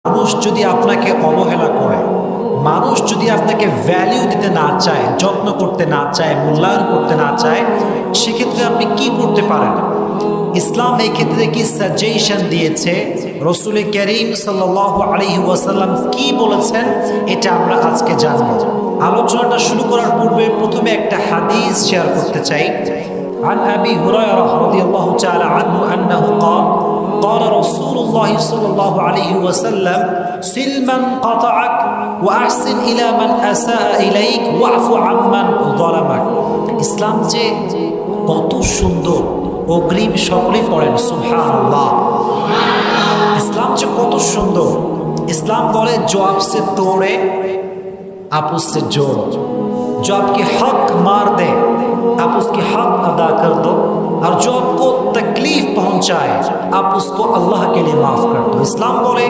মানুষ যদি আপনাকে অবহেলা করে, মানুষ যদি আপনাকে ভ্যালিউ দিতে না চায়, যত্ন করতে না চায়, মূল্যায়ন করতে না চায়, সেক্ষেত্রে আপনি কি করতে পারেন? ইসলাম এই ক্ষেত্রে কি সাজেশন দিয়েছে, রসুল করিম সাল্লাল্লাহু আলাইহি ওয়াসাল্লাম কি বলেছেন, এটা আমরা আজকে জানব। আলোচনাটা শুরু করার পূর্বে প্রথমে একটা হাদিস শেয়ার করতে চাই। عن أبي هريرة رضي الله تعالى عنه أنه قال قال رسول الله صلى الله عليه وسلم سل من قطعك وأحسن إلى من أساء إليك واعف عمن ظلمك। ইসলাম যে কত সুন্দর, অগ্রিম সকলে পড়েন সুবহানাল্লাহ। ইসলাম যে কত সুন্দর। ইসলাম বলে जो आपसे तोड़े आप उससे जोड़ो, जो आपके हक मार दे आप उसके हक अदा कर दो, और जो आपको तकलीफ पहुंचाए आप उसको अल्लाह के लिए माफ कर दो। इस्लाम बोले